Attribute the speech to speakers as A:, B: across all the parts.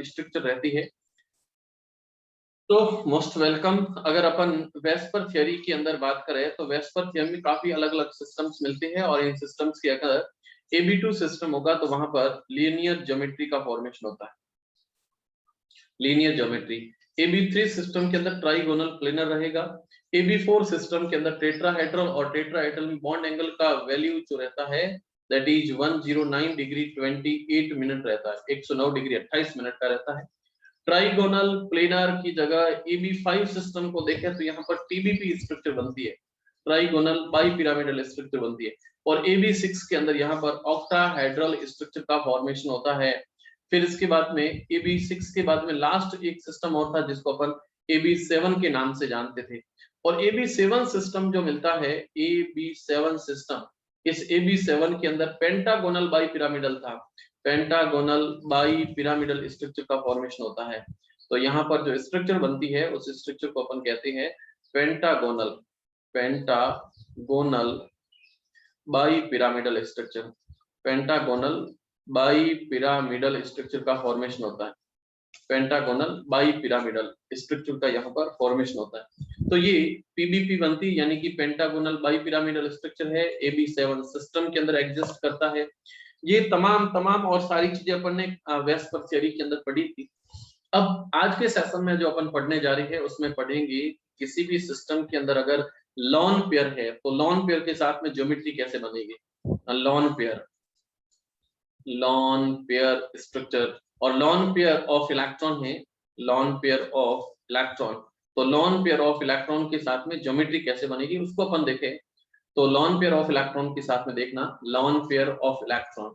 A: Structure रहती है। तो मोस्ट वेलकम। अगर अपन वेस्पर थ्योरी के अंदर बात करें तो वेस्पर थ्योरी में काफी अलग अलग सिस्टम्स मिलते हैं और इन सिस्टम्स के अगर AB2 सिस्टम होगा तो वहां पर लीनियर ज्योमेट्री का फॉर्मेशन होता है, लीनियर ज्योमेट्री। AB3 सिस्टम के अंदर ट्राइगोनल प्लेनर रहेगा। AB4 सिस्टम के अंदर टेट्राहेड्रल और टेट्राहेड्रल में बॉन्ड एंगल का वैल्यू जो रहता है दैट इज 109 डिग्री 28 मिनट रहता है, 109 डिग्री 28 मिनट का रहता है। ट्राइगोनल प्लेनर की जगह AB5 सिस्टम को देखें तो यहाँ पर TBP स्ट्रक्चर बनती है, ट्राइगोनल बाइपिरामिडल स्ट्रक्चर बनती है। और AB6 के अंदर यहाँ पर ऑक्टाहेड्रल स्ट्रक्चर का फॉर्मेशन होता है। फिर इसके बाद में AB6 के बाद में लास्ट एक सिस्टम और था जिसको अपन AB7 के नाम से जानते थे। और AB7 सिस्टम जो मिलता है, AB7 सिस्टम, इस AB7 के अंदर पेंटागोनल बाइपिरामिडल था, पेंटागोनल बाइपिरामिडल स्ट्रक्चर का फॉर्मेशन होता है। तो यहाँ पर जो स्ट्रक्चर बनती है उस स्ट्रक्चर को अपन कहते हैं pentagonal, pentagonal bipyramidal structure, pentagonal bipyramidal structure का फॉर्मेशन होता है, पेंटागोनल बाइपिरामिडल स्ट्रक्चर का यहाँ पर फॉर्मेशन होता है। तो ये PBP बनती यानी कि पेंटागोनल बाइपिरामिडल स्ट्रक्चर है, AB7 सिस्टम के अंदर एग्जिस्ट करता है। ये तमाम और सारी चीजें अपन ने वेस्पर थ्योरी के अंदर पढ़ी थी। अब आज के सेशन में जो अपन पढ़ने जा रहे हैं उसमें पढ़ेंगे किसी भी सिस्टम के अंदर अगर लॉन पेयर है तो लॉन पेयर के साथ में ज्योमेट्री कैसे बनेगी। लॉन पेयर स्ट्रक्चर और लॉन पेयर ऑफ इलेक्ट्रॉन है, लॉन पेयर ऑफ इलेक्ट्रॉन। तो लॉन पेयर ऑफ इलेक्ट्रॉन के साथ में ज्योमेट्री कैसे बनेगी उसको अपन देखें। तो लॉन पेयर ऑफ इलेक्ट्रॉन के साथ में देखना, लॉन पेयर ऑफ इलेक्ट्रॉन,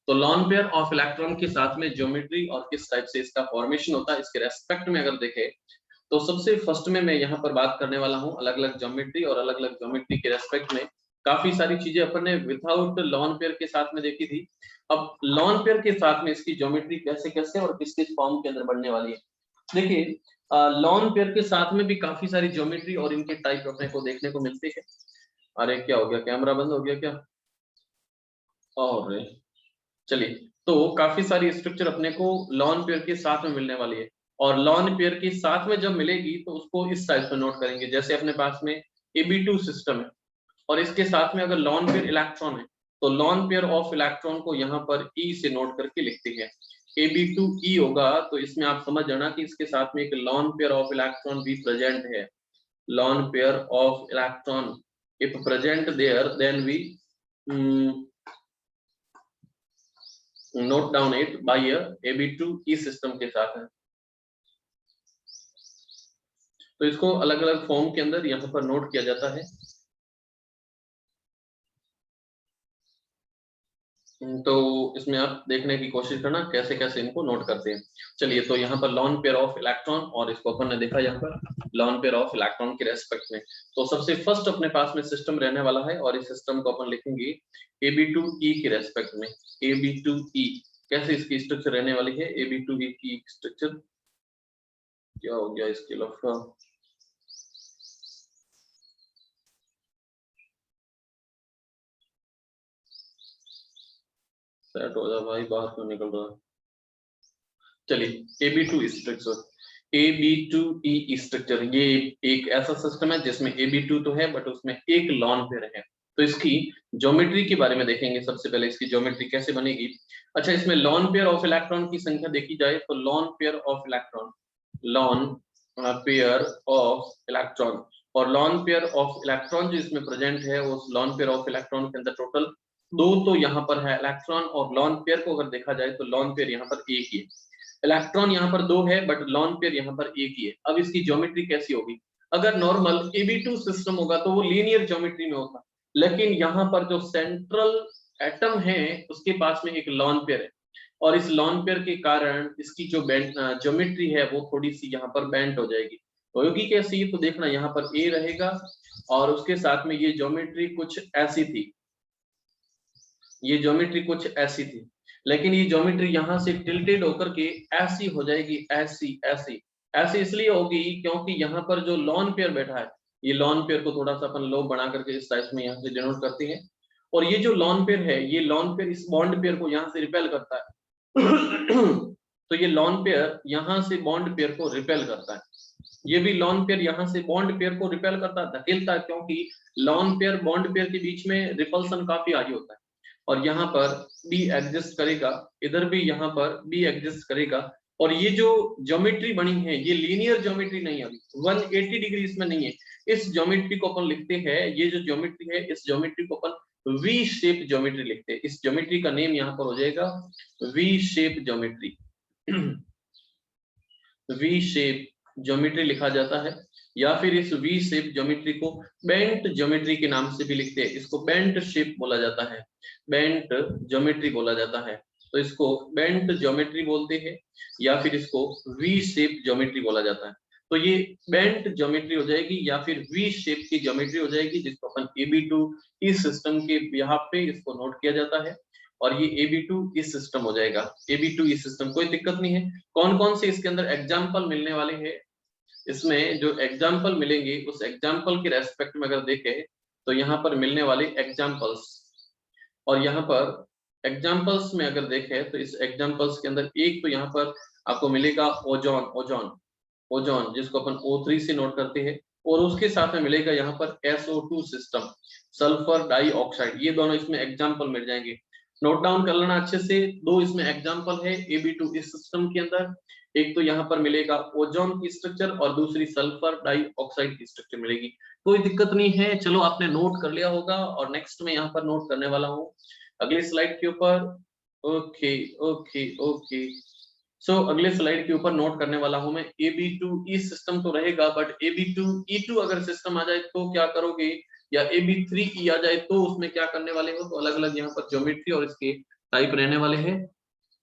A: तो लॉन पेयर ऑफ इलेक्ट्रॉन के साथ में ज्योमेट्री और किस टाइप से इसका फॉर्मेशन होता है इसके रेस्पेक्ट में अगर देखें तो सबसे फर्स्ट में मैं यहाँ पर बात करने वाला हूँ अलग अलग ज्योमेट्री और अलग अलग ज्योमेट्री के रेस्पेक्ट में काफी सारी चीजें अपन ने विदाउट लॉन पेयर के साथ में देखी थी। अब लॉन पेयर के साथ में इसकी ज्योमेट्री कैसे कैसे और किस किस फॉर्म के अंदर बनने वाली है। देखिए लॉन पेयर के साथ में भी काफी सारी ज्योमेट्री और इनके टाइप अपने को देखने को मिलते हैं। अरे क्या हो गया, कैमरा बंद हो गया क्या? और चलिए, तो काफी सारी स्ट्रक्चर अपने को लॉन पेयर के साथ में मिलने वाली है और लॉन पेयर के साथ में जब मिलेगी तो उसको इस टाइप से नोट करेंगे। जैसे अपने पास में AB2 सिस्टम है और इसके साथ में अगर लॉन पेयर इलेक्ट्रॉन है तो लॉन पेयर ऑफ इलेक्ट्रॉन को यहाँ पर E से नोट करके लिखते हैं। AB2E होगा तो इसमें आप समझ जाना कि इसके साथ में एक लॉन पेयर ऑफ इलेक्ट्रॉन भी प्रेजेंट है। Lone pair of electron if present there then we note down it by a AB2E system के साथ है। तो इसको अलग अलग फॉर्म के अंदर यहाँ पर नोट किया जाता है। तो इसमें आप देखने की कोशिश करना कैसे कैसे इनको नोट करते हैं। चलिए, तो यहाँ पर लॉन पेयर ऑफ इलेक्ट्रॉन और इसको अपन ने देखा यहाँ पर लॉन पेयर ऑफ इलेक्ट्रॉन के रेस्पेक्ट में। तो सबसे फर्स्ट अपने पास में सिस्टम रहने वाला है और इस सिस्टम को अपन लिखेंगे AB2E के रेस्पेक्ट में। AB2E कैसे इसकी स्ट्रक्चर रहने वाली है, AB2E की स्ट्रक्चर क्या हो गया इसके लफड़ा, सेट हो जा भाई, बाहर क्यों निकल रहा है। चलिए, AB2 स्ट्रक्चर, AB2E स्ट्रक्चर, ये एक ऐसा सिस्टम है जिसमें AB2 तो है बट उसमें एक लॉन पेयर है। तो इसकी ज्योमेट्री के बारे में देखेंगे। सबसे पहले इसकी ज्योमेट्री कैसे बनेगी। अच्छा, इसमें लॉन पेयर ऑफ इलेक्ट्रॉन की संख्या देखी जाए तो lone pair of electron, lone pair of electron और लॉन पेयर ऑफ इलेक्ट्रॉन जो इसमें प्रेजेंट है उस लॉन पेयर ऑफ इलेक्ट्रॉन के अंदर टोटल दो तो यहाँ पर है इलेक्ट्रॉन और लॉन पेयर को अगर देखा जाए तो लॉन पेयर यहाँ पर एक ही है, इलेक्ट्रॉन यहाँ पर दो है बट लॉन पेयर यहाँ पर एक ही है। अब इसकी ज्योमेट्री कैसी होगी, अगर नॉर्मल AB2 सिस्टम होगा तो वो लीनियर ज्योमेट्री में होगा, लेकिन यहाँ पर जो सेंट्रल एटम है उसके पास में एक लॉन पेयर है और इस लॉन पेयर के कारण इसकी जो ज्योमेट्री है वो थोड़ी सी यहाँ पर बेंट हो जाएगी। होगी कैसी, तो देखना यहाँ पर A रहेगा और उसके साथ में ये ज्योमेट्री कुछ ऐसी थी, ये ज्योमेट्री कुछ ऐसी थी, लेकिन ये ज्योमेट्री यहाँ से टिल्टेड होकर के ऐसी हो जाएगी, ऐसी ऐसी ऐसी इसलिए होगी क्योंकि यहाँ पर जो लॉन पेयर बैठा है, ये लॉन पेयर को थोड़ा सा अपन लो बना करके इस टाइप में यहाँ से डिनोट करते हैं और ये जो लॉन पेयर है ये लॉन पेयर इस बॉन्ड पेयर को यहाँ से रिपेल करता है तो ये लॉन पेयर यहाँ से बॉन्ड पेयर को रिपेल करता है, ये भी लॉन पेयर यहाँ से बॉन्ड पेयर को रिपेल करता है, धकेलता है, क्योंकि लॉन पेयर बॉन्ड पेयर के बीच में रिपल्सन काफी हाई होता है। और यहाँ पर बी एग्जिस्ट करेगा, इधर भी यहाँ पर बी एग्जिस्ट करेगा। और ये जो ज्योमेट्री बनी है ये लीनियर ज्योमेट्री नहीं है, अभी 180 डिग्री इसमें नहीं है। इस ज्योमेट्री को अपन लिखते हैं, ये जो ज्योमेट्री है इस ज्योमेट्री को अपन वी शेप ज्योमेट्री लिखते हैं। इस ज्योमेट्री का नेम यहाँ पर हो जाएगा V shape geometry. V shape geometry लिखा जाता है, या फिर इस वी शेप ज्योमेट्री को बेंट ज्योमेट्री के नाम से भी लिखते हैं। इसको बेंट शेप बोला जाता है, बेंट ज्योमेट्री बोला जाता है, तो इसको बेंट ज्योमेट्री बोलते हैं, या फिर इसको वी शेप ज्योमेट्री बोला जाता है। तो ये बेंट ज्योमेट्री हो जाएगी या फिर वी शेप की ज्योमेट्री हो जाएगी, जिसको अपन AB2 इस सिस्टम के बिहाफ पे इसको नोट किया जाता है। और ये AB2 इस सिस्टम हो जाएगा, AB2 इस सिस्टम, कोई दिक्कत नहीं है। कौन कौन से इसके अंदर एग्जाम्पल मिलने वाले हैं, इसमें जो एग्जाम्पल मिलेंगे उस एग्जाम्पल के रेस्पेक्ट में अगर देखें तो यहाँ पर मिलने वाले एग्जाम्पल्स, और यहाँ पर एग्जाम्पल्स में अगर देखें तो इस एग्जाम्पल्स के अंदर एक तो यहाँ पर आपको मिलेगा ओजोन, ओजोन ओजोन जिसको अपन O3 से नोट करते हैं, और उसके साथ में मिलेगा यहाँ पर SO2 सिस्टम, सल्फर डाइऑक्साइड, ये दोनों इसमें एग्जाम्पल मिल जाएंगे। नोट डाउन कर लेना अच्छे से, दो इसमें एग्जाम्पल है AB2 इस सिस्टम के अंदर। एक तो यहाँ पर मिलेगा ओजोन की स्ट्रक्चर और दूसरी सल्फर डाइऑक्साइड की स्ट्रक्चर मिलेगी। कोई दिक्कत नहीं है, चलो आपने नोट कर लिया होगा, और नेक्स्ट में यहाँ पर नोट करने वाला हूँ अगली स्लाइड के ऊपर। ओके ओके ओके, सो अगले स्लाइड के ऊपर नोट करने वाला हूं मैं AB2E सिस्टम तो रहेगा, बट AB2E2 अगर सिस्टम आ जाए तो क्या करोगे, या AB3E आ जाए तो उसमें क्या करने वाले हो। तो अलग अलग यहाँ पर ज्योमेट्री और इसके टाइप रहने वाले हैं,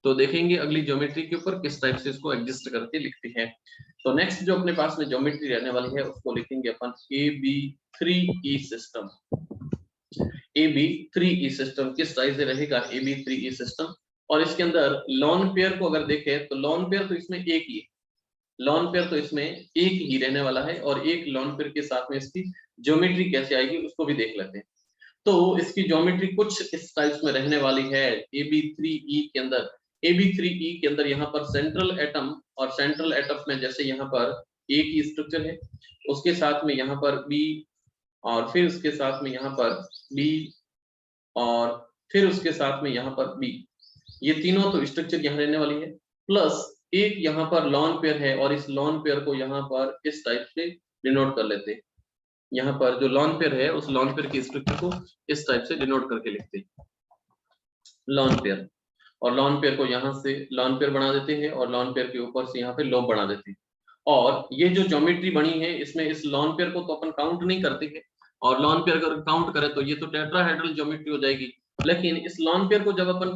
A: तो देखेंगे अगली ज्योमेट्री के ऊपर किस टाइप से इसको एडजस्ट करके लिखते हैं। तो नेक्स्ट जो अपने पास में ज्योमेट्री रहने वाली है उसको लिखेंगे अपन AB3E सिस्टम। AB3E सिस्टम किस टाइप से रहेगा AB3E सिस्टम, और इसके अंदर लॉन पेयर को अगर देखें तो लॉन पेयर तो इसमें एक ही, लॉन पेयर तो इसमें एक ही रहने वाला है, और एक लॉन पेयर के साथ में इसकी ज्योमेट्री कैसे आएगी उसको भी देख लेते हैं। तो इसकी ज्योमेट्री कुछ इस टाइप में रहने वाली है AB3E के अंदर। AB3E के अंदर यहाँ पर सेंट्रल एटम, और सेंट्रल एटम में जैसे यहाँ पर एक ही स्ट्रक्चर है, उसके साथ में यहाँ पर B, और फिर उसके साथ में यहाँ पर B, और फिर उसके साथ में यहाँ पर B, ये तीनों तो स्ट्रक्चर यहाँ रहने वाली है, प्लस एक यहाँ पर लॉन पेयर है, और इस लॉन पेयर को यहाँ पर इस टाइप से डिनोट कर लेते हैं। यहाँ पर जो लॉन पेयर है उस लॉन पेयर की स्ट्रक्चर को इस टाइप से डिनोट करके लिखते हैं लॉन पेयर, और लॉन पेयर को यहाँ से लॉन पेयर बना देते हैं, और लॉन पेयर के ऊपर से यहाँ पे लोब बना देते हैं। और ये जो ज्योमेट्री बनी है इसमें इस लॉन पेयर को तो अपन काउंट नहीं करते हैं, और लॉन पेयर अगर काउंट करें तो ये तो टेट्राहेड्रल ज्योमेट्री हो जाएगी। लेकिन इस लॉन पेयर को जब अपन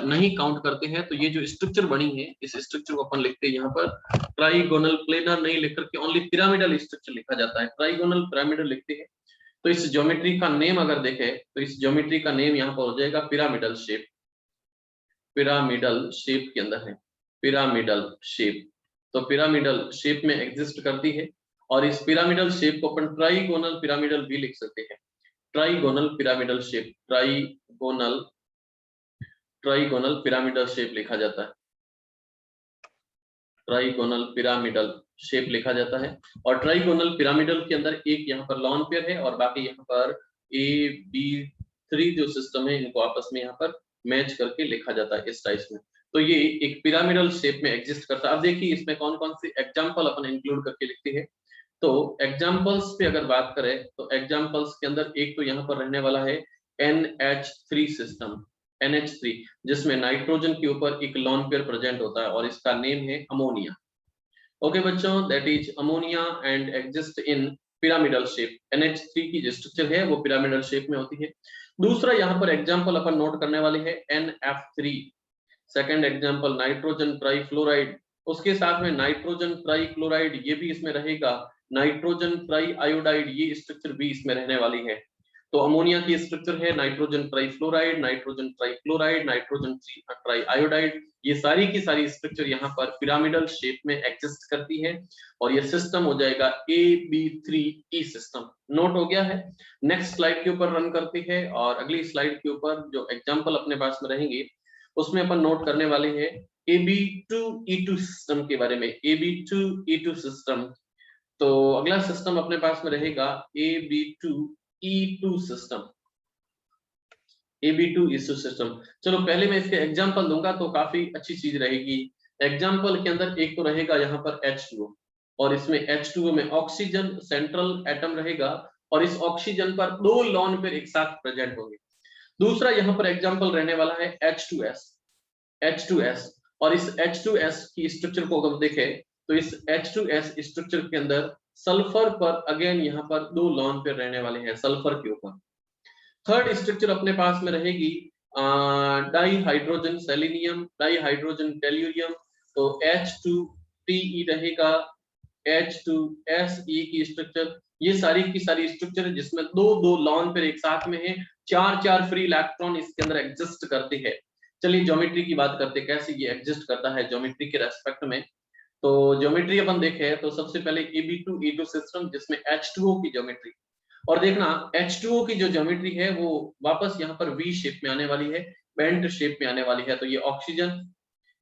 A: नहीं काउंट करते हैं तो ये जो स्ट्रक्चर बनी है इस स्ट्रक्चर को अपन लिखते हैं यहाँ पर ट्राइगोनल, प्लेनर नहीं लिख करके ओनली पिरामिडल स्ट्रक्चर लिखा जाता है, ट्राइगोनल पिरामिडल लिखते हैं। तो इस ज्योमेट्री का नेम अगर देखें तो इस ज्योमेट्री का नेम यहाँ पर हो जाएगा पिरामिडल शेप, पिरामिडल शेप के अंदर है पिरामिडल शेप, तो पिरामिडल शेप में एग्जिस्ट करती है। और इस पिरामिडल शेप को अपन ट्राइगोनल पिरामिडल भी लिख सकते हैं, trigonal pyramidal shape, trigonal pyramidal shape लिखा जाता है, ट्राइगोनल पिरामिडल शेप लिखा जाता है। और ट्राइगोनल पिरामिडल के अंदर एक यहाँ पर लॉन पेयर है, और बाकी यहाँ पर AB3 जो सिस्टम है इनको आपस में यहाँ पर मैच करके लिखा जाता है इस टाइप में। तो ये एक पिरामिडल शेप में एग्जिस्ट करता है। अब देखिए इसमें कौन कौन से एग्जाम्पल अपन इंक्लूड करके लिखते हैं। तो एग्जाम्पल्स पे अगर बात करें तो एग्जाम्पल्स के अंदर एक तो यहाँ पर रहने वाला है NH3 सिस्टम, NH3 जिसमें नाइट्रोजन के ऊपर एक लॉन पेयर प्रेजेंट होता है और इसका नेम है अमोनिया। ओके बच्चों, that is ammonia and exist in pyramidal shape. NH3 की जो स्ट्रक्चर है वो पिरामिडल शेप में होती है। दूसरा यहाँ पर एग्जाम्पल अपन नोट करने वाले हैं NF3, second example nitrogen trifluoride, उसके साथ में नाइट्रोजन ट्राइक्लोराइड ये भी इसमें रहेगा, नाइट्रोजन ट्राई आयोडाइड ये स्ट्रक्चर भी इसमें रहने वाली है। तो अमोनिया की स्ट्रक्चर है nitrogen trifluoride, nitrogen trichloride, nitrogen try iodide, ये सारी की सारी स्ट्रक्चर यहाँ पर पिरामिडल शेप में एग्जिस्ट करती है, और ये सिस्टम हो जाएगा AB3E सिस्टम। नोट हो गया है। नेक्स्ट स्लाइड के ऊपर रन करते हैं, और अगली स्लाइड के ऊपर जो एग्जाम्पल अपने पास में रहेंगे उसमें अपन नोट करने वाले हैं AB2E2 सिस्टम के बारे में, AB2E2 सिस्टम। तो अगला सिस्टम अपने पास में रहेगा AB2E2 सिस्टम, AB2E2 सिस्टम। चलो पहले मैं इसके एग्जांपल दूंगा तो काफी अच्छी चीज रहेगी। एग्जांपल के अंदर एक तो रहेगा यहाँ पर H2O, और इसमें H2O में ऑक्सीजन सेंट्रल एटम रहेगा, और इस ऑक्सीजन पर 2 लोन पेयर एक साथ प्रेजेंट होंगे। दूसरा यहाँ पर एग्जांपल रहने वाला है H2S, और इस H2S की स्ट्रक्चर को अगर देखें तो इस H2S स्ट्रक्चर के अंदर सल्फर पर अगेन यहाँ पर 2 लोन पेयर रहने वाले हैं सल्फर के ऊपर। थर्ड स्ट्रक्चर अपने पास में रहेगी di hydrogen selenium, di hydrogen tellurium, तो H2Te रहेगा, H2Se की स्ट्रक्चर। ये सारी की सारी स्ट्रक्चर है जिसमें 2 लोन पेयर एक साथ में है, 4 फ्री इलेक्ट्रॉन इसके अंदर एग्जिस्ट करते हैं। चलिए ज्योमेट्री की बात करते हैं, कैसे ये एग्जिस्ट करता है ज्योमेट्री के रेस्पेक्ट में। तो ज्योमेट्री अपन देखें तो सबसे पहले AB2E2 सिस्टम जिसमें H2O की ज्योमेट्री, और देखना H2O की जो ज्योमेट्री है वो वापस यहाँ पर V शेप में आने वाली है, बेंट शेप में आने वाली है। तो ये ऑक्सीजन,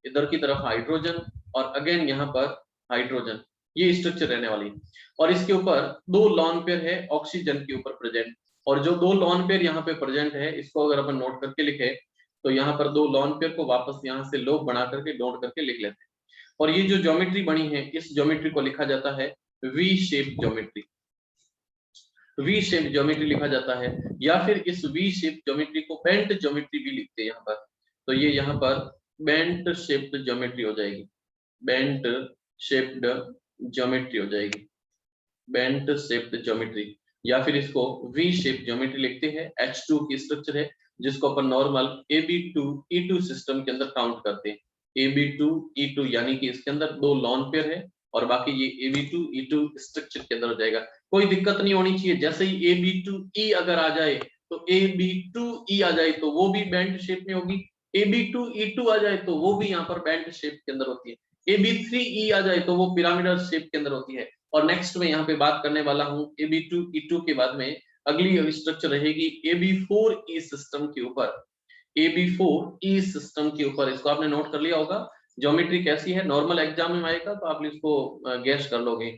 A: इधर की तरफ हाइड्रोजन, और अगेन यहाँ पर हाइड्रोजन, ये स्ट्रक्चर रहने वाली है। और इसके ऊपर 2 लोन पेयर है ऑक्सीजन के ऊपर प्रेजेंट, और जो 2 लोन पेयर यहाँ पे प्रेजेंट है इसको अगर अपन नोट करके लिखे तो यहाँ पर 2 लोन पेयर को वापस यहाँ से लोग बना करके नोट करके लिख लेते हैं। और ये जो ज्योमेट्री बनी है इस ज्योमेट्री को लिखा जाता है V shape geometry, V shape geometry लिखा जाता है, या फिर इस V शेप ज्योमेट्री को बेंट ज्योमेट्री भी लिखते हैं यहाँ पर। तो ये यहाँ पर बेंट शेप्ड ज्योमेट्री हो जाएगी, बेंट शेप्ड ज्योमेट्री हो जाएगी, बेंट शेप्ड ज्योमेट्री, या फिर इसको V शेप ज्योमेट्री लिखते हैं। H2 की स्ट्रक्चर है जिसको अपन नॉर्मल AB2E2 सिस्टम के अंदर काउंट करते हैं। AB2E2 यानी कि इसके अंदर 2 लोन पेयर है, और बाकी ये AB2E2 स्ट्रक्चर के अंदर हो जाएगा। कोई दिक्कत नहीं होनी चाहिए, जैसे ही AB2E अगर आ जाए तो AB2E आ जाए तो वो भी बेंट शेप में होगी, AB2E2 आ जाए तो वो भी यहाँ पर बेंट शेप के अंदर होती है, AB3E आ जाए तो वो पिरामिडल शेप के अंदर होती है। और नेक्स्ट में यहाँ पे बात करने वाला हूँ AB2E2 के बाद में अगली स्ट्रक्चर रहेगी AB4E सिस्टम के ऊपर, AB4E सिस्टम के ऊपर। इसको आपने नोट कर लिया होगा, ज्योमेट्री कैसी है, नॉर्मल एग्जाम में आएगा तो आप इसको गैस कर लोगे,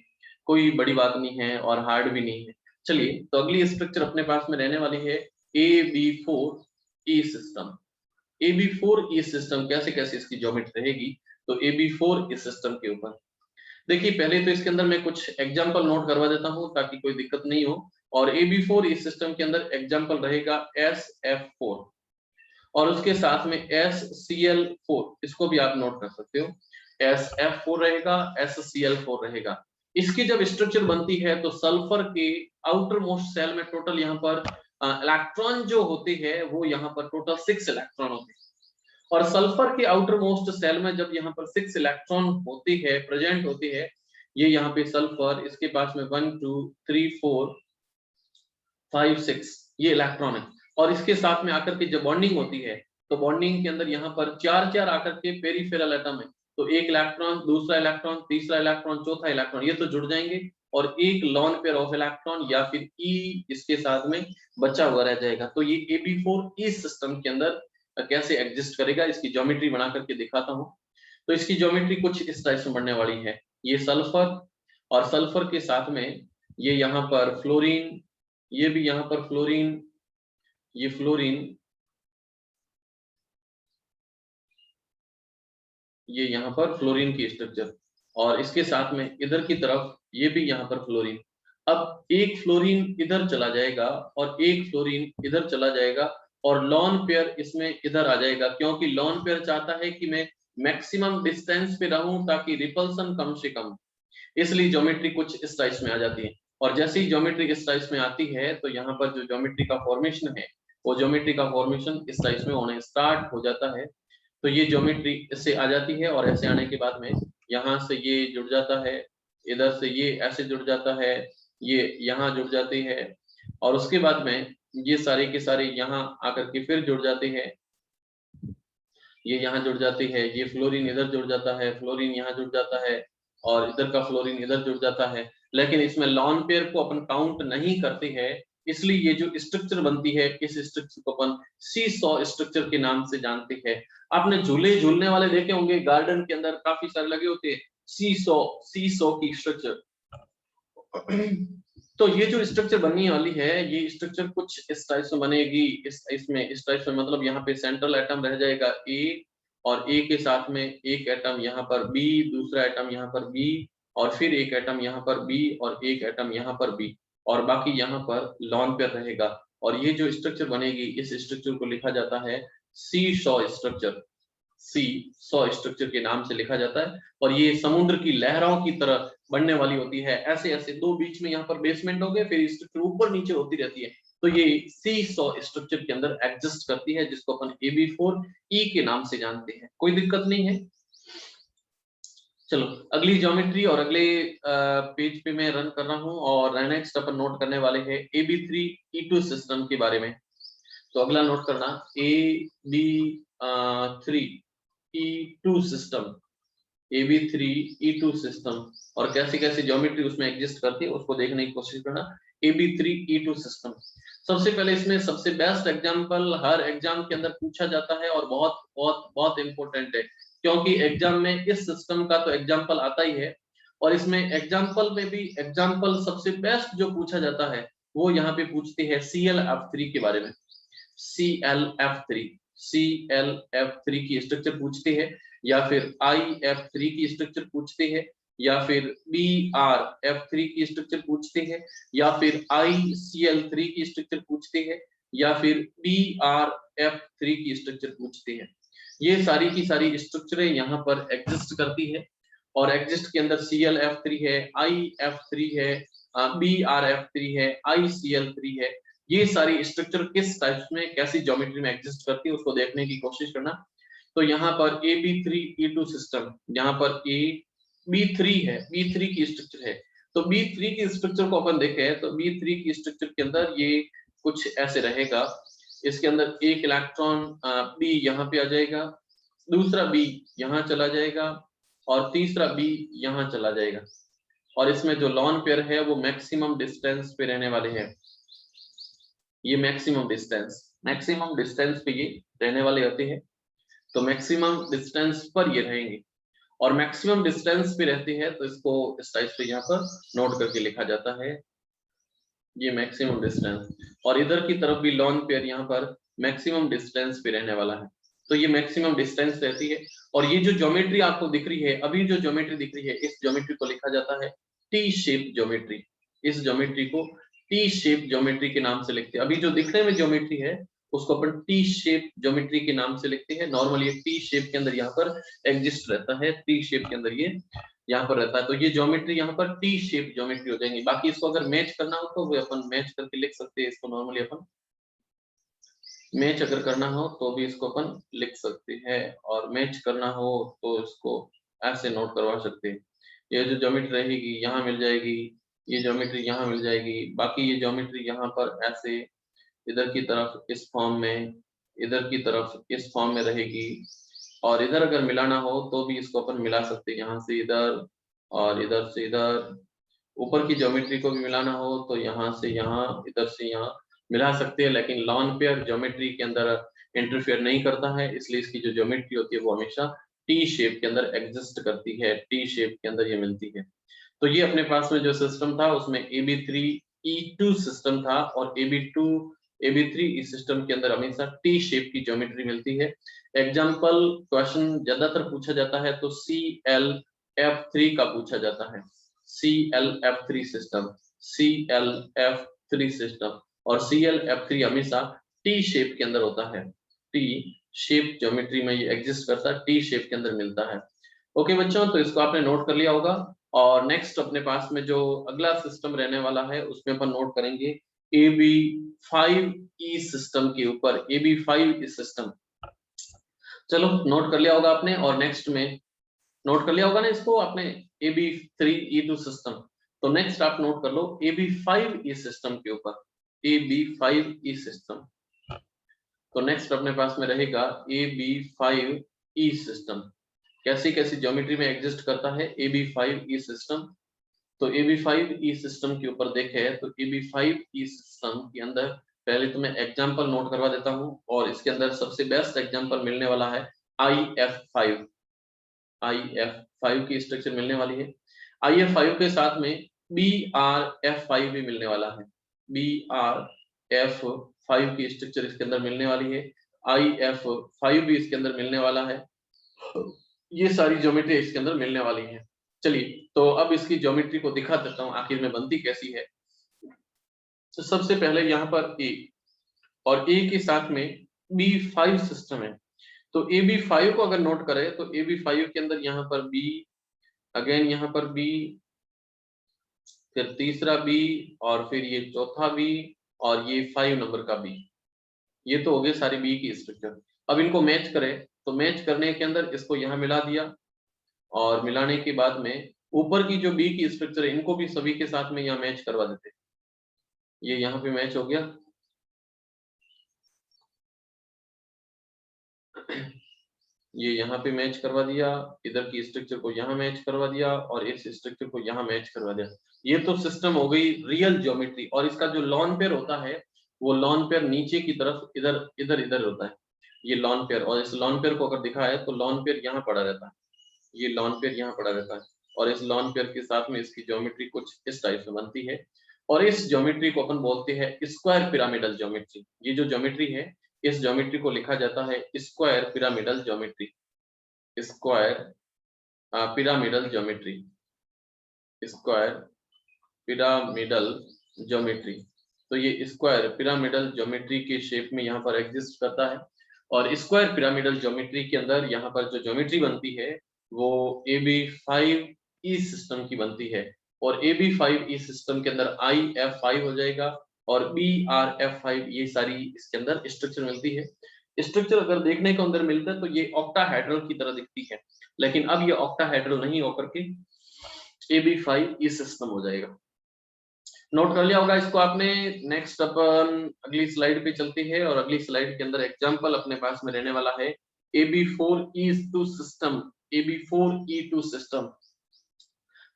A: कोई बड़ी बात नहीं है और हार्ड भी नहीं है। चलिए तो अगली स्ट्रक्चर अपने पास में रहने वाली है AB4E सिस्टम। AB4E सिस्टम कैसे कैसे इसकी ज्योमेट्री रहेगी, तो AB4E सिस्टम के ऊपर देखिए पहले तो इसके अंदर मैं कुछ एग्जांपल नोट करवा देता हूं ताकि कोई दिक्कत नहीं हो। और AB4E सिस्टम के अंदर एग्जांपल रहेगा SF4, और उसके साथ में SCl4, इसको भी आप नोट कर सकते हो, SF4 रहेगा, SCl4 रहेगा। इसकी जब स्ट्रक्चर बनती है तो सल्फर के आउटर मोस्ट सेल में टोटल यहाँ पर इलेक्ट्रॉन जो होते हैं वो यहाँ पर टोटल 6 इलेक्ट्रॉन होते हैं, और सल्फर के आउटर मोस्ट सेल में जब यहाँ पर 6 इलेक्ट्रॉन होती है प्रेजेंट होती है, ये यहाँ पे सल्फर, इसके पास में 1 2 3 4 5 6 ये इलेक्ट्रॉन है, और इसके साथ में आकर के जब बॉन्डिंग होती है तो बॉन्डिंग के अंदर यहाँ पर 4 आकर के पेरिफेरल एटम है, तो एक इलेक्ट्रॉन, दूसरा इलेक्ट्रॉन, तीसरा इलेक्ट्रॉन, चौथा इलेक्ट्रॉन, ये तो जुड़ जाएंगे, और एक लॉन पेयर ऑफ इलेक्ट्रॉन या फिर ई इसके साथ में बचा हुआ रह जाएगा। तो ये AB4E सिस्टम के अंदर कैसे एग्जिस्ट करेगा इसकी ज्योमेट्री बना करके दिखाता हूँ। तो इसकी ज्योमेट्री कुछ इस टाइप से बनने वाली है, ये सल्फर, और सल्फर के साथ में ये यहाँ पर फ्लोरीन, ये भी यहाँ पर फ्लोरीन, ये फ्लोरीन, ये यहाँ पर फ्लोरीन की स्ट्रक्चर, और इसके साथ में इधर की तरफ ये भी यहाँ पर फ्लोरीन। अब एक फ्लोरीन इधर चला जाएगा और एक फ्लोरीन इधर चला जाएगा, और लॉन पेयर इसमें इधर आ जाएगा, क्योंकि लॉन पेयर चाहता है कि मैं मैक्सिमम डिस्टेंस पे रहूं ताकि रिपल्सन कम से कम, इसलिए ज्योमेट्री कुछ इस टाइप में आ जाती है। और जैसे ही ज्योमेट्री इस टाइप में आती है तो यहाँ पर जो ज्योमेट्री का फॉर्मेशन है वो ज्योमेट्री का फॉर्मेशन इस टाइप में होने स्टार्ट हो जाता है। तो ये ज्योमेट्री इससे आ जाती है, और ऐसे आने के बाद में यहाँ से ये जुड़ जाता है, इधर से ये ऐसे जुड़ जाता है, ये यहाँ जुड़ जाती है, और उसके बाद में ये सारे के सारे यहाँ आकर के फिर जुड़ जाते हैं, ये यहाँ जुड़ जाती है, ये फ्लोरीन इधर जुड़ जाता है, फ्लोरीन यहाँ जुड़ जाता है, और इधर का फ्लोरीन इधर जुड़ जाता है। लेकिन इसमें लॉन पेयर को अपन काउंट नहीं करते हैं, इसलिए ये जो स्ट्रक्चर बनती है इस स्ट्रक्चर को अपन सी सॉ स्ट्रक्चर के नाम से जानते हैं। आपने झूले झूलने वाले देखे होंगे, गार्डन के अंदर काफी सारे लगे होते हैं, सी सॉ की स्ट्रक्चर। तो ये जो स्ट्रक्चर बनने वाली है, ये स्ट्रक्चर कुछ इस टाइप से बनेगी, इस टाइप से, मतलब यहाँ पे सेंट्रल एटम रह जाएगा ए, और ए के साथ में एक एटम यहाँ पर बी, दूसरा एटम यहाँ पर बी, और फिर एक एटम यहाँ पर बी, और एक एटम यहाँ पर बी, और बाकी यहाँ पर लॉन पेयर रहेगा। और ये जो स्ट्रक्चर बनेगी, इस स्ट्रक्चर को लिखा जाता है सी सॉ स्ट्रक्चर। सी सॉ स्ट्रक्चर के नाम से लिखा जाता है, और ये समुद्र की लहरों की तरह बनने वाली होती है। ऐसे ऐसे दो बीच में यहाँ पर बेसमेंट हो गए, फिर स्ट्रक्चर ऊपर नीचे होती रहती है। तो ये सी सॉ स्ट्रक्चर के अंदर एग्जिस्ट करती है, जिसको अपन AB4E के नाम से जानते हैं। कोई दिक्कत नहीं है। चलो अगली ज्योमेट्री और अगले पेज पे मैं रन कर रहा हूँ, और नेक्स्ट अपन नोट करने वाले हैं AB3E2 सिस्टम के बारे में। तो अगला नोट करना AB3E2 सिस्टम, AB3E2 सिस्टम, और कैसी कैसी ज्योमेट्री उसमें एग्जिस्ट करती है उसको देखने की कोशिश करना। AB3E2 सिस्टम, सबसे पहले इसमें सबसे बेस्ट एग्जांपल हर एग्जाम के अंदर पूछा जाता है, और बहुत बहुत बहुत इंपॉर्टेंट है, क्योंकि एग्जाम में इस सिस्टम का तो एग्जांपल आता ही है, और इसमें एग्जांपल में भी एग्जांपल सबसे बेस्ट जो पूछा जाता है वो यहाँ पे पूछते हैं ClF3 के बारे में। ClF3 की स्ट्रक्चर पूछते हैं, या फिर IF3 की स्ट्रक्चर पूछते हैं, या फिर BRF3 की स्ट्रक्चर पूछते हैं, या फिर ICl3 की स्ट्रक्चर पूछते हैं, या फिर BRF3 की स्ट्रक्चर पूछते हैं। ये सारी की सारी स्ट्रक्चरें यहाँ पर एग्जिस्ट करती है, और एग्जिस्ट के अंदर ClF3 है, IF3 है, BRF3 है, ICl3 है। ये सारी स्ट्रक्चर किस टाइप में कैसी ज्योमेट्री में एग्जिस्ट करती है उसको देखने की कोशिश करना। तो यहाँ पर AB3E2 सिस्टम, यहाँ पर B3 है, B3 की स्ट्रक्चर है। तो B3 की स्ट्रक्चर को अपन देखें तो B3 की स्ट्रक्चर के अंदर ये कुछ ऐसे रहेगा। इसके अंदर एक इलेक्ट्रॉन B यहाँ पे आ जाएगा, दूसरा B यहाँ चला जाएगा, और तीसरा B यहाँ चला जाएगा, और इसमें जो लॉन पेयर है वो मैक्सिमम डिस्टेंस पे रहने वाले हैं। ये मैक्सिमम डिस्टेंस पे ये रहने वाले होते हैं। तो मैक्सिमम डिस्टेंस पर ये रहेंगे, और मैक्सिमम डिस्टेंस पे रहते हैं तो इसको इस टाइप से यहाँ पर नोट करके लिखा जाता है, ये मैक्सिमम डिस्टेंस, और इधर की तरफ भी लॉन पेयर यहाँ पर मैक्सिमम डिस्टेंस पे रहने वाला है। तो ये मैक्सिमम डिस्टेंस रहती है, और ये जो ज्योमेट्री आपको दिख रही है, अभी जो ज्योमेट्री दिख रही है, इस ज्योमेट्री को लिखा जाता है टी शेप ज्योमेट्री। इस ज्योमेट्री को टी शेप ज्योमेट्री के नाम से लिखते हैं। अभी जो दिखने में ज्योमेट्री है उसको अपन टी शेप ज्योमेट्री के नाम से लिखते हैं। नॉर्मली ये टी शेप के अंदर यहाँ पर एग्जिस्ट रहता है, टी शेप के अंदर ये यहाँ पर रहता है। तो ये ज्योमेट्री यहाँ पर टी शेप ज्योमेट्री हो जाएंगी। बाकी इसको अगर मैच करना हो तो वो अपन मैच करके लिख सकते हैं। इसको नॉर्मली अपन मैच अगर करना हो तो भी इसको अपन लिख सकते हैं, और मैच करना हो तो इसको ऐसे नोट करवा सकते हैं। ये जो ज्योमेट्री रहेगी यहाँ मिल जाएगी, ये ज्योमेट्री यहाँ मिल जाएगी, बाकी ये ज्योमेट्री यहाँ पर ऐसे इधर की तरफ इस फॉर्म में, इधर की तरफ इस फॉर्म में रहेगी, और इधर अगर मिलाना हो तो भी इसको अपन मिला सकते हैं, यहाँ से इधर और इधर से इधर। ऊपर की ज्योमेट्री को भी मिलाना हो तो यहाँ से यहाँ, इधर से यहाँ मिला सकते हैं, लेकिन लॉन पेयर ज्योमेट्री के अंदर इंटरफेयर नहीं करता है, इसलिए इसकी जो ज्योमेट्री होती है वो हमेशा टी शेप के अंदर एग्जिस्ट करती है, टी शेप के अंदर ये मिलती है। तो ये अपने पास में जो सिस्टम था उसमें AB3E2 सिस्टम था, और AB3E सिस्टम के अंदर हमेशा टी शेप की ज्योमेट्री मिलती है। एग्जाम्पल क्वेश्चन ज्यादातर पूछा जाता है तो ClF3 का पूछा जाता है, ClF3 सिस्टम, ClF3 सिस्टम, और ClF3 हमेशा टी शेप के अंदर होता है, टी शेप ज्योमेट्री में ये एग्जिस्ट करता है, टी शेप के अंदर मिलता है। ओके बच्चों, तो इसको आपने नोट कर लिया होगा। और नेक्स्ट अपने पास में जो अगला सिस्टम रहने वाला है उसमें अपन नोट करेंगे AB5E सिस्टम के ऊपर, AB5E सिस्टम। चलो नोट कर लिया होगा आपने, और नेक्स्ट में नोट कर लिया होगा ना इसको आपने, AB3E2 सिस्टम। तो नेक्स्ट आप नोट कर लो AB5E सिस्टम के ऊपर, AB5E सिस्टम। तो नेक्स्ट अपने पास में रहेगा AB5E सिस्टम। कैसी कैसी ज्योमेट्री में एग्जिस्ट करता है AB5E सिस्टम। तो AB5E सिस्टम के ऊपर देखें तो AB5E सिस्टम के अंदर पहले तो मैं एग्जांपल नोट करवा देता हूं, और इसके अंदर सबसे बेस्ट एग्जांपल मिलने वाला है IF5। IF5 की स्ट्रक्चर मिलने वाली है। IF5 के साथ में BRF5 भी मिलने वाला है। BRF5 की स्ट्रक्चर इसके अंदर मिलने वाली है। IF5 भी इसके अंदर मिलने वाला है। ये सारी ज्योमेट्री इसके अंदर मिलने वाली है। चलिए तो अब इसकी ज्योमेट्री को दिखा देता हूं आखिर में बनती कैसी है। तो सबसे पहले यहाँ पर A और A के साथ में B5 सिस्टम है। तो AB5 को अगर नोट करें तो AB5 के अंदर यहाँ पर B, अगेन यहाँ पर B, फिर तीसरा B, और फिर ये चौथा B, और ये 5 नंबर का B। ये तो हो गए सारी B की स्ट्रक्चर। अब इनको मैच करें तो मैच करने के अंदर इसको यहाँ मिला दिया, और मिलाने के बाद में ऊपर की जो B की स्ट्रक्चर है इनको भी सभी के साथ में यहाँ मैच करवा देते। ये यहाँ पे मैच हो गया। ये यहाँ पे मैच करवा दिया, इधर की स्ट्रक्चर को यहाँ मैच करवा दिया, और इस स्ट्रक्चर को यहाँ मैच करवा दिया। ये तो सिस्टम हो गई रियल ज्योमेट्री। और इसका जो लॉन पेयर होता है वो लॉन पेयर नीचे की तरफ इधर इधर इधर होता है, ये लॉन पेयर। और इस लॉन पेयर को अगर दिखा है तो लॉन पेयर यहाँ पड़ा रहता है, ये लॉन पेयर यहाँ पड़ा रहता है, और इस लॉन पेयर के साथ में इसकी ज्योमेट्री कुछ इस टाइप से बनती है। और इस ज्योमेट्री को अपन बोलते हैं स्क्वायर पिरामिडल ज्योमेट्री। ये जो ज्योमेट्री है इस ज्योमेट्री को लिखा जाता है square pyramidal geometry. Square pyramidal geometry, square pyramidal geometry. तो ये स्क्वायर पिरामिडल ज्योमेट्री के शेप में यहाँ पर एग्जिस्ट करता है। और स्क्वायर पिरामिडल ज्योमेट्री के अंदर यहाँ पर जो ज्योमेट्री बनती है वो AB5E सिस्टम की बनती है। और AB5E सिस्टम के अंदर IF5 हो जाएगा, और BRF5, ये सारी इसके अंदर स्ट्रक्चर मिलती है। स्ट्रक्चर अगर देखने को अंदर मिलता है तो ये ऑक्टाहेड्रल की तरह दिखती है, लेकिन अब ये ऑक्टाहेड्रल नहीं होकर के AB5E सिस्टम हो जाएगा। नोट कर लिया होगा इसको आपने। नेक्स्ट अपन अगली स्लाइड पे चलते हैं, और अगली स्लाइड के अंदर एग्जांपल अपने पास में रहने वाला है AB4E2 सिस्टम। AB4E2 system.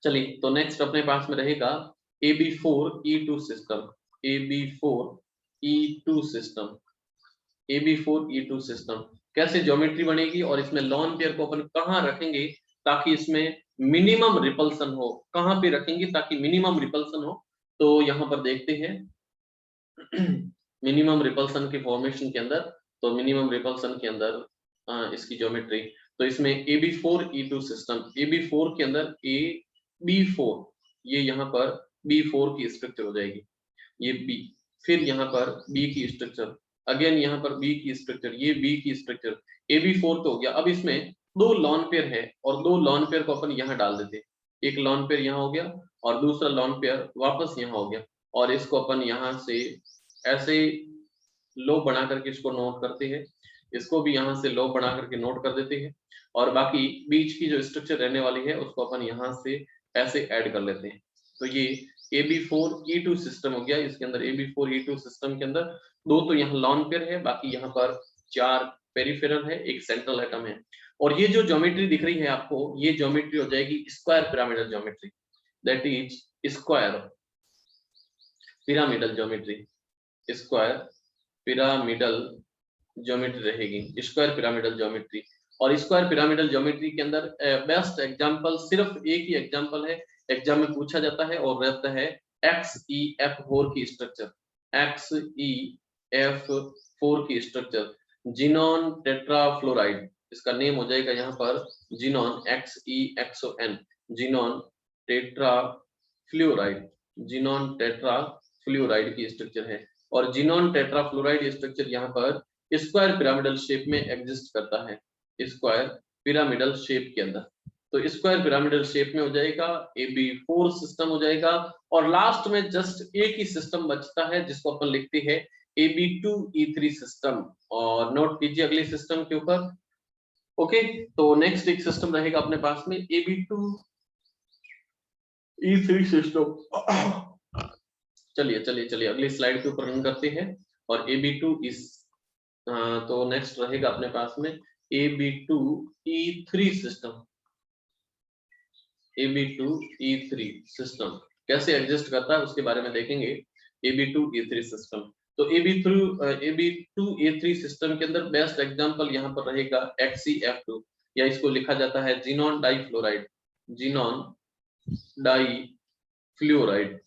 A: चलिए तो नेक्स्ट अपने पास में रहेगा AB4E2 system. AB4E2 system, AB4E2 system कैसे ज्योमेट्री बनेगी, और इसमें लॉन पेयर को अपन कहाँ रखेंगे ताकि इसमें मिनिमम रिपल्सन हो, कहाँ पे रखेंगे ताकि मिनिमम रिपल्सन हो। तो यहाँ पर देखते हैं मिनिमम रिपल्सन के फॉर्मेशन के अंदर, तो मिनिमम रिपल्सन के अंदर इसकी ज्योमेट्री। तो इसमें AB4E2 सिस्टम, AB4 के अंदर AB4, ये यहाँ पर B4 की स्ट्रक्चर हो जाएगी, ये B, फिर यहाँ पर B की स्ट्रक्चर, अगेन यहाँ पर B की स्ट्रक्चर, ये B की स्ट्रक्चर, AB4 तो हो गया। अब इसमें दो लॉन पेयर है, और दो लॉन पेयर को अपन यहाँ डाल देते, एक लॉन पेयर यहाँ हो गया और दूसरा लॉन पेयर वापस यहाँ हो गया, और इसको अपन यहाँ से ऐसे लो बना करके इसको नोट करते हैं, इसको भी यहाँ से लो बना करके नोट कर देते हैं, और बाकी बीच की जो स्ट्रक्चर रहने वाली है उसको अपन यहाँ से ऐसे ऐड कर लेते हैं। तो ये AB4E2 सिस्टम हो गया। इसके अंदर AB4E2 सिस्टम के अंदर दो तो यहाँ लॉन पेयर है, बाकी यहाँ पर चार पेरिफेरल है, एक सेंट्रल एटम है। और ये जो ज्योमेट्री दिख रही है आपको, ये ज्योमेट्री हो जाएगी square pyramidal geometry, that is square pyramidal geometry. Square pyramidal geometry रहेगी, स्क्वायर पिरामिडल ज्योमेट्री। और स्क्वायर पिरामिडल ज्योमेट्री के अंदर बेस्ट एग्जांपल, सिर्फ एक ही एग्जांपल है, एग्जाम में पूछा जाता है, और रहता है XeF4 की स्ट्रक्चर, XeF4 की स्ट्रक्चर, जिनॉन टेट्राफ्लोराइड, इसका नेम हो जाएगा यहाँ पर xenon, XeXON, xenon tetrafluoride, xenon tetrafluoride की स्ट्रक्चर है। और जिनॉन टेट्राफ्लोराइड स्ट्रक्चर यहाँ पर स्क्वायर पिरामिडल शेप में एग्जिस्ट करता है, स्क्वायर पिरामिडल शेप के अंदर। तो स्क्वायर पिरामिडल शेप में हो जाएगा, AB4 सिस्टम हो जाएगा। और लास्ट में जस्ट एक ही सिस्टम बचता है जिसको अपन लिखते हैं AB2E3 सिस्टम, और नोट कीजिए अगले सिस्टम के ऊपर। ओके, तो नेक्स्ट एक सिस्टम रहेगा अपने पास में AB2E3 सिस्टम। चलिए चलिए चलिए अगली स्लाइड के ऊपर रन करते हैं, और AB2 इस तो नेक्स्ट रहेगा अपने पास में AB2E3 सिस्टम। AB2E3 सिस्टम कैसे एग्जिस्ट करता है उसके बारे में देखेंगे। AB2E3 सिस्टम, तो AB2E3 सिस्टम के अंदर बेस्ट एग्जांपल यहाँ पर रहेगा XeF2, या इसको लिखा जाता है xenon difluoride, xenon difluoride,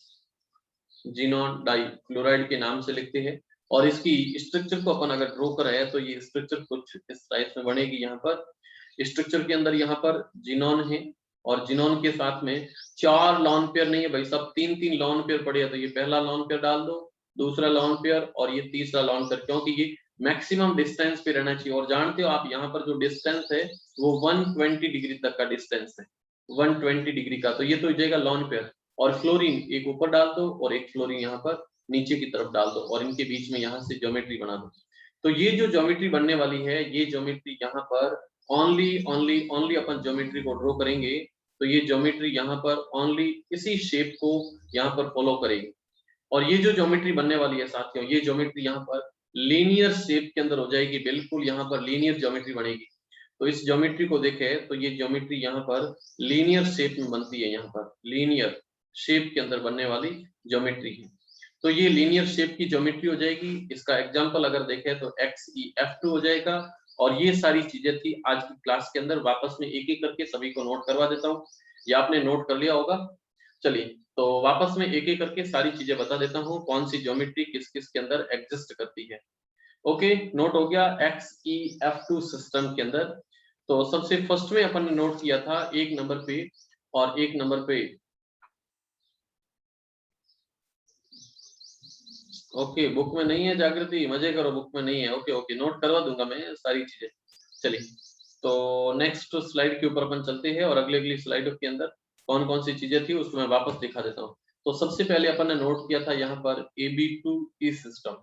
A: xenon difluoride के नाम से लिखते हैं। और इसकी स्ट्रक्चर को अपन अगर ड्रॉ करें तो ये स्ट्रक्चर कुछ इस टाइप में बनेगी। यहाँ पर स्ट्रक्चर के अंदर यहाँ पर जीनॉन है और जीनॉन के साथ में 4 लॉन पेयर नहीं है भाई सब, 3-3 लॉन पेयर पड़े हैं, तो ये पहला लॉन पेयर डाल दो, दूसरा लॉन पेयर और ये तीसरा लॉन पेयर, क्योंकि ये मैक्सिमम डिस्टेंस पे रहना चाहिए। और जानते हो आप यहाँ पर जो डिस्टेंस है वो 120 डिग्री तक का डिस्टेंस है, 120 डिग्री का, तो ये तो हो जाएगा लॉन पेयर। और फ्लोरीन एक ऊपर डाल दो और एक फ्लोरीन यहाँ पर नीचे की तरफ डाल दो और इनके बीच में यहाँ से ज्योमेट्री बना दो। तो ये जो ज्योमेट्री बनने वाली है, ये ज्योमेट्री यहाँ पर ओनली अपन ज्योमेट्री को ड्रॉ करेंगे तो ये ज्योमेट्री यहाँ पर ओनली इसी शेप को यहाँ पर फॉलो करेगी। और ये जो ज्योमेट्री बनने वाली है साथियों, ये ज्योमेट्री यहाँ पर लीनियर शेप के अंदर हो जाएगी, बिल्कुल यहाँ पर लीनियर ज्योमेट्री बनेगी। तो इस ज्योमेट्री को देखें तो ये ज्योमेट्री यहाँ पर लीनियर शेप में बनती है, यहाँ पर लीनियर शेप के अंदर बनने वाली ज्योमेट्री है। तो ये लीनियर शेप की ज्योमेट्री हो जाएगी। इसका एग्जांपल अगर देखें तो XeF2 हो जाएगा। और ये सारी चीजें थी आज की क्लास के अंदर, वापस में एक एक करके सभी को नोट करवा देता हूँ, या आपने नोट कर लिया होगा। चलिए तो वापस में एक एक करके सारी चीजें बता देता हूँ, कौन सी ज्योमेट्री किस किस के अंदर एग्जिस्ट करती है। ओके, नोट हो गया XeF2 सिस्टम के अंदर। तो सबसे फर्स्ट में अपन ने नोट किया था 1 नंबर पे, और 1 नंबर पे ओके बुक में नहीं है जागृति, मजे करो, बुक में नहीं है। ओके ओके, नोट करवा दूंगा मैं सारी चीजें। चलिए तो नेक्स्ट स्लाइड के ऊपर अपन चलते हैं और अगली स्लाइडों के अंदर कौन कौन सी चीजें थी उसको मैं वापस दिखा देता हूँ। तो सबसे पहले अपन ने नोट किया था यहाँ पर AB2E सिस्टम।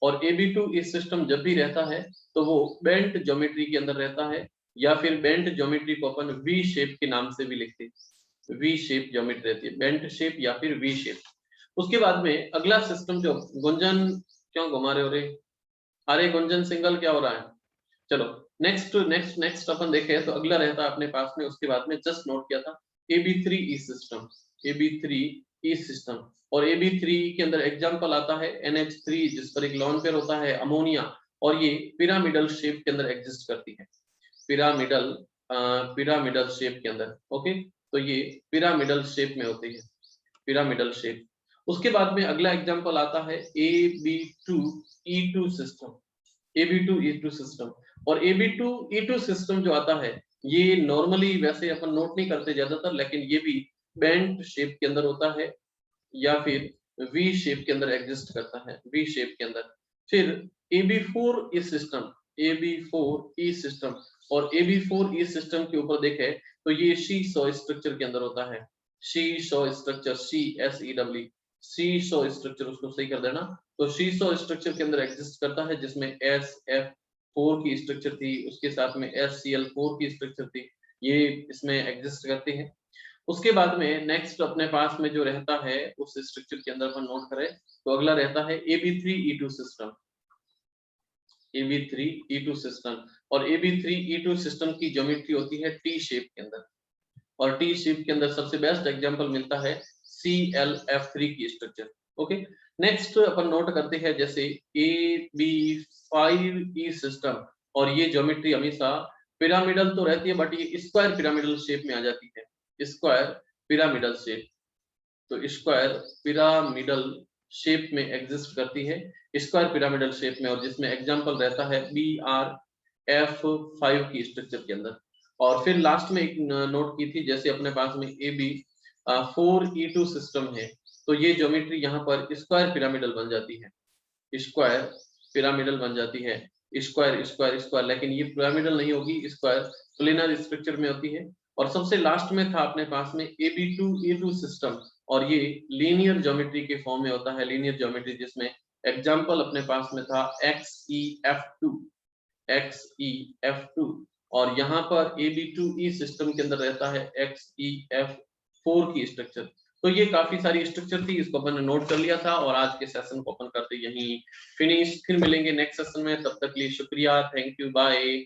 A: और AB2E सिस्टम जब भी रहता है तो वो बेंट ज्योमेट्री के अंदर रहता है, या फिर बेंट ज्योमेट्री को अपन वी शेप के नाम से भी लिखते हैं। वी शेप ज्योमेट्री रहती है, बेंट शेप या फिर वी शेप। उसके बाद में अगला सिस्टम जो, गुंजन क्यों घुमा रहे हो रे, अरे गुंजन सिंगल क्या हो रहा है। चलो नेक्स्ट अपन देखें तो अगला रहता है अपने पास में, उसके बाद में जस्ट नोट किया था AB3E सिस्टम, AB3E सिस्टम। और AB3 के अंदर एग्जांपल आता है NH3 जिस पर एक लॉन पेयर होता है अमोनिया, और ये पिरामिडल शेप के अंदर एग्जिस्ट करती है, पिरामिडल शेप के अंदर। ओके, तो ये पिरामिडल शेप में होती है, पिरामिडल शेप। उसके बाद में अगला एग्जांपल आता है AB2E2 सिस्टम, AB2E2 सिस्टम। और AB2E2 सिस्टम जो आता है ये नॉर्मली वैसे अपन नोट नहीं करते ज्यादातर, लेकिन ये भी बेंट शेप के अंदर होता है या फिर वी शेप के अंदर एग्जिस्ट करता है, वी शेप के अंदर। फिर AB4E सिस्टम, AB4E सिस्टम। और AB4E सिस्टम के ऊपर देखें तो ये शी-सॉ स्ट्रक्चर के अंदर होता है, she-saw structure, CSEW, she-saw structure, उसको सही कर देना। तो शी-सॉ स्ट्रक्चर के अंदर एग्जिस्ट करता है जिसमें SF4 की स्ट्रक्चर थी, उसके साथ में SCl4 की स्ट्रक्चर थी, ये इसमें एग्जिस्ट करते हैं। उसके बाद में नेक्स्ट अपने पास में जो रहता है उस स्ट्रक्चर के अंदर अपन नोट करें तो अगला रहता है AB3E2 सिस्टम, AB3E2 सिस्टम। और AB3E2 सिस्टम की ज्योमेट्री होती है टी शेप के अंदर, और टी शेप के अंदर सबसे बेस्ट एग्जांपल मिलता है ClF3 की स्ट्रक्चर। ओके, नेक्स्ट अपन नोट करते हैं जैसे AB5E सिस्टम। और ये ज्योमेट्री हमेशा पिरामिडल तो रहती है बट ये स्क्वायर पिरामिडल शेप में आ जाती है, स्क्वायर पिरामिडल शेप। तो स्क्वायर पिरामिडल शेप में एग्जिस्ट करती है, स्क्वायर पिरामिडल शेप में, और जिसमें एग्जांपल रहता है BRF5 की स्ट्रक्चर के अंदर। और फिर लास्ट में एक नोट की थी जैसे अपने पास में AB4E2 सिस्टम है, तो ये ज्योमेट्री यहाँ पर स्क्वायर पिरामिडल बन जाती है, स्क्वायर पिरामिडल बन जाती है, स्क्वायर स्क्वायर स्क्वायर, लेकिन ये पिरामिडल नहीं होगी, स्क्वायर प्लेनर स्ट्रक्चर में होती है। और सबसे लास्ट में था अपने पास में AB2E2 सिस्टम, और ये लीनियर ज्योमेट्री के फॉर्म में होता है, लीनियर ज्योमेट्री, जिसमें एग्जांपल अपने पास में था XeF2, XeF2। और यहाँ पर AB2E सिस्टम के अंदर रहता है XeF4 की स्ट्रक्चर। तो ये काफी सारी स्ट्रक्चर थी, इसको अपन ने नोट कर लिया था और आज के सेशन को अपन करते यहीं फिनिश। फिर मिलेंगे नेक्स्ट सेशन में, तब तक के लिए शुक्रिया, थैंक यू, बाय।